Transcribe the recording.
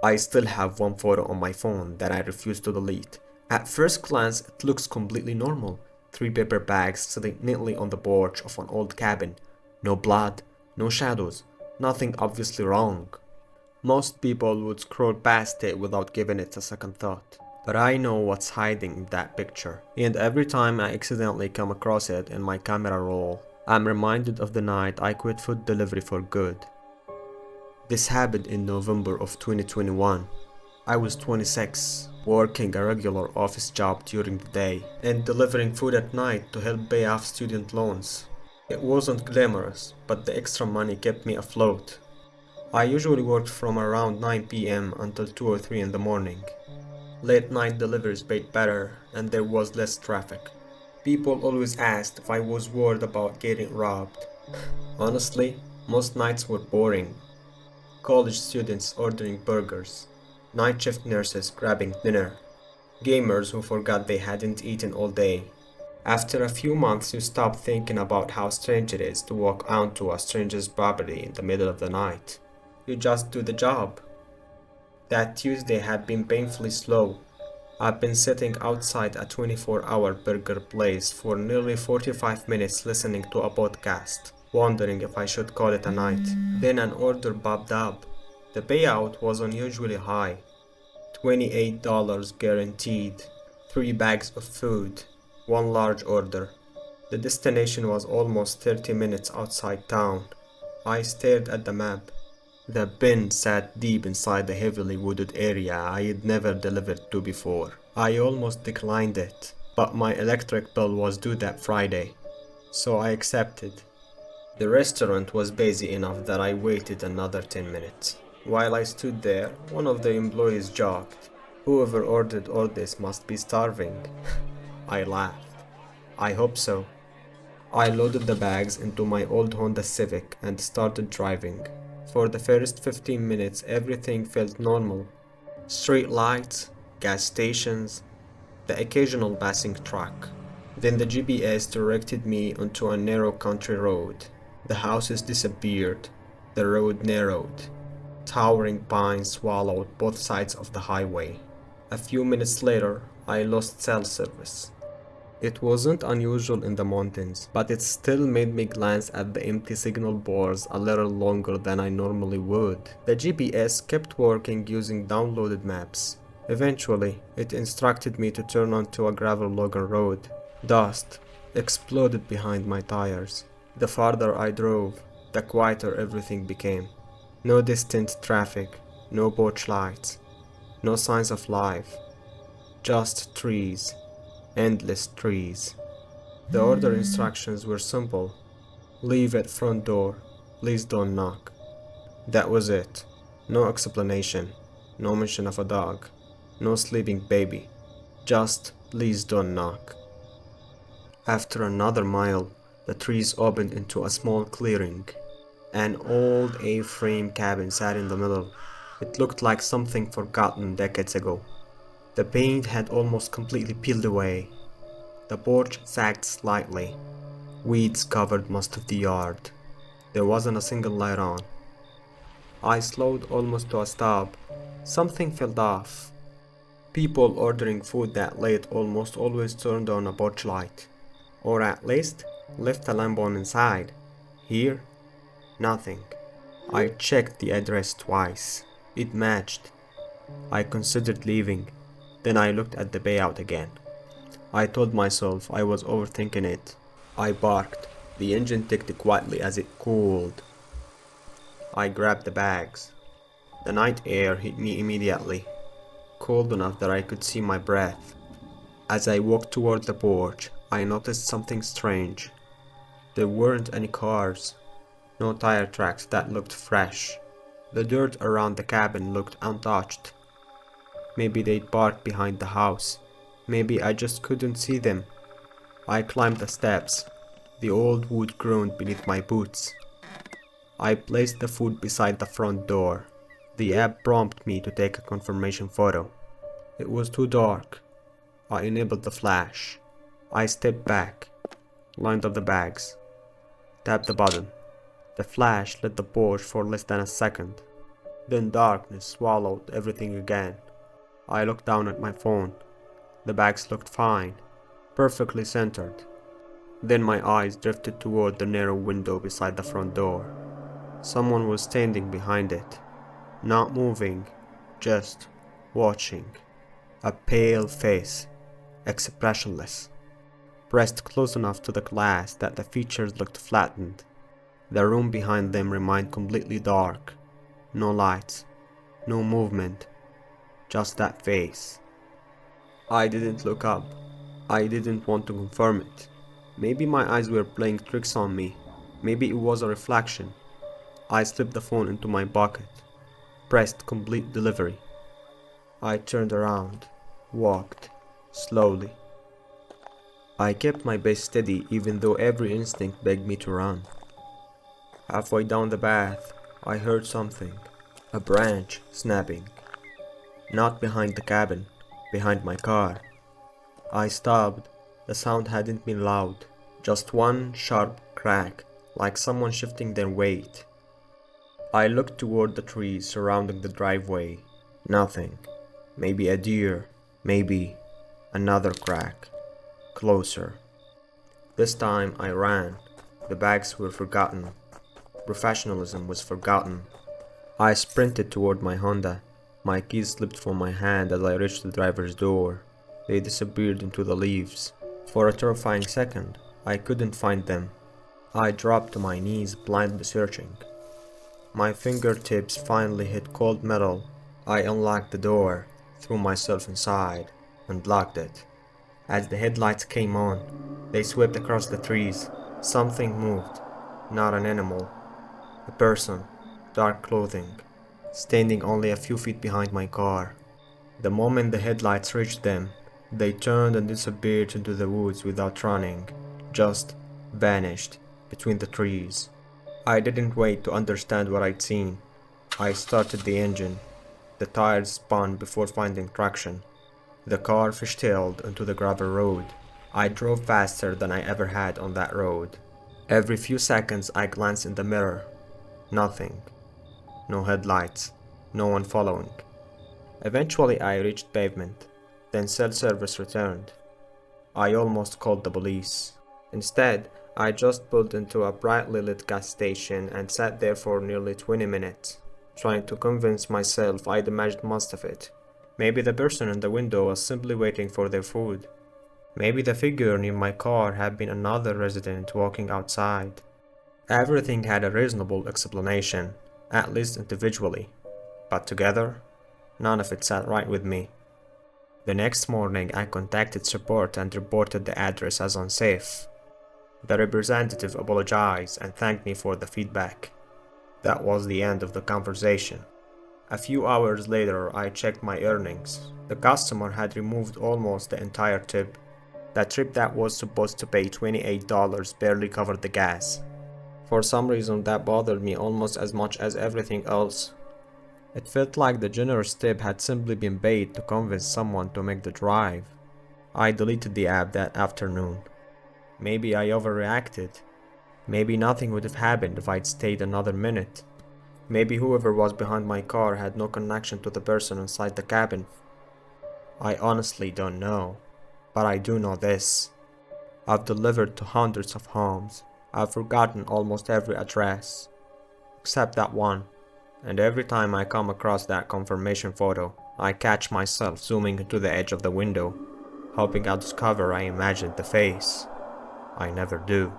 I still have one photo on my phone that I refuse to delete. At first glance, it looks completely normal. Three paper bags sitting neatly on the porch of an old cabin. No blood, no shadows, nothing obviously wrong. Most people would scroll past it without giving it a second thought. But I know what's hiding in that picture, and every time I accidentally come across it in my camera roll, I'm reminded of the night I quit food delivery for good. This happened in November of 2021. I was 26, working a regular office job during the day and delivering food at night to help pay off student loans. It wasn't glamorous, but the extra money kept me afloat. I usually worked from around 9 p.m. until 2 or 3 in the morning. Late night deliveries paid better and there was less traffic. People always asked if I was worried about getting robbed. Honestly, most nights were boring. College students ordering burgers, night shift nurses grabbing dinner, gamers who forgot they hadn't eaten all day. After a few months, you stop thinking about how strange it is to walk onto a stranger's property in the middle of the night. You just do the job. That Tuesday had been painfully slow. I've been sitting outside a 24-hour burger place for nearly 45 minutes listening to a podcast, wondering if I should call it a night. Then an order popped up. The payout was unusually high, $28 guaranteed, 3 bags of food, one large order. The destination was almost 30 minutes outside town. I stared at the map. The bin sat deep inside the heavily wooded area I had never delivered to before. I almost declined it, but my electric bill was due that Friday, so I accepted. The restaurant was busy enough that I waited another 10 minutes. While I stood there, one of the employees joked, "Whoever ordered all this must be starving." I laughed. I hope so. I loaded the bags into my old Honda Civic and started driving. For the first 15 minutes, everything felt normal. Street lights, gas stations, the occasional passing truck. Then the GPS directed me onto a narrow country road. The houses disappeared. The road narrowed. Towering pines swallowed both sides of the highway. A few minutes later, I lost cell service. It wasn't unusual in the mountains, but it still made me glance at the empty signal boards a little longer than I normally would. The GPS kept working using downloaded maps. Eventually, it instructed me to turn onto a gravel logger road. Dust exploded behind my tires. The farther I drove, the quieter everything became. No distant traffic, no porch lights, no signs of life, just trees. Endless trees. The order instructions were simple. Leave at front door. Please don't knock. That was it. No explanation. No mention of a dog. No sleeping baby. Just please don't knock. After another mile, the trees opened into a small clearing. An old A-frame cabin sat in the middle. It looked like something forgotten decades ago. The paint had almost completely peeled away. The porch sagged slightly. Weeds covered most of the yard. There wasn't a single light on. I slowed almost to a stop. Something felt off. People ordering food that late almost always turned on a porch light. Or at least, left a lamp on inside. Here, nothing. I checked the address twice. It matched. I considered leaving. Then I looked at the payout again. I told myself I was overthinking it. I barked. The engine ticked quietly as it cooled. I grabbed the bags. The night air hit me immediately, cold enough that I could see my breath. As I walked toward the porch, I noticed something strange. There weren't any cars, no tire tracks that looked fresh. The dirt around the cabin looked untouched. Maybe they'd parked behind the house. Maybe I just couldn't see them. I climbed the steps. The old wood groaned beneath my boots. I placed the food beside the front door. The app prompted me to take a confirmation photo. It was too dark. I enabled the flash. I stepped back, lined up the bags, tapped the button. The flash lit the porch for less than a second. Then darkness swallowed everything again. I looked down at my phone. The bags looked fine, perfectly centered. Then my eyes drifted toward the narrow window beside the front door. Someone was standing behind it, not moving, just watching. A pale face, expressionless, pressed close enough to the glass that the features looked flattened. The room behind them remained completely dark. No lights, no movement, just that face. I didn't look up. I didn't want to confirm it. Maybe my eyes were playing tricks on me. Maybe it was a reflection. I slipped the phone into my pocket, pressed complete delivery. I turned around, walked, slowly. I kept my pace steady even though every instinct begged me to run. Halfway down the path, I heard something. A branch snapping. Not behind the cabin, behind my car. I stopped. The sound hadn't been loud, just one sharp crack, like someone shifting their weight. I looked toward the trees surrounding the driveway. Nothing. Maybe a deer, maybe another crack. Closer. This time I ran. The bags were forgotten. Professionalism was forgotten. I sprinted toward my Honda. My keys slipped from my hand as I reached the driver's door. They disappeared into the leaves. For a terrifying second, I couldn't find them. I dropped to my knees, blindly searching. My fingertips finally hit cold metal. I unlocked the door, threw myself inside, and locked it. As the headlights came on, they swept across the trees. Something moved. Not an animal. A person, dark clothing, standing only a few feet behind my car. The moment the headlights reached them, they turned and disappeared into the woods without running, just vanished between the trees. I didn't wait to understand what I'd seen. I started the engine. The tires spun before finding traction. The car fishtailed onto the gravel road. I drove faster than I ever had on that road. Every few seconds I glanced in the mirror. Nothing. No headlights. No one following. Eventually I reached pavement. Then cell service returned. I almost called the police. Instead, I just pulled into a brightly lit gas station and sat there for nearly 20 minutes, trying to convince myself I'd imagined most of it. Maybe the person in the window was simply waiting for their food. Maybe the figure near my car had been another resident walking outside. Everything had a reasonable explanation, at least individually, but together, none of it sat right with me. The next morning I contacted support and reported the address as unsafe. The representative apologized and thanked me for the feedback. That was the end of the conversation. A few hours later I checked my earnings. The customer had removed almost the entire tip. The trip that was supposed to pay $28 barely covered the gas. For some reason that bothered me almost as much as everything else. It felt like the generous tip had simply been paid to convince someone to make the drive. I deleted the app that afternoon. Maybe I overreacted. Maybe nothing would have happened if I'd stayed another minute. Maybe whoever was behind my car had no connection to the person inside the cabin. I honestly don't know. But I do know this. I've delivered to hundreds of homes. I've forgotten almost every address. Except that one. And every time I come across that confirmation photo, I catch myself zooming into the edge of the window, hoping I'll discover I imagined the face. I never do.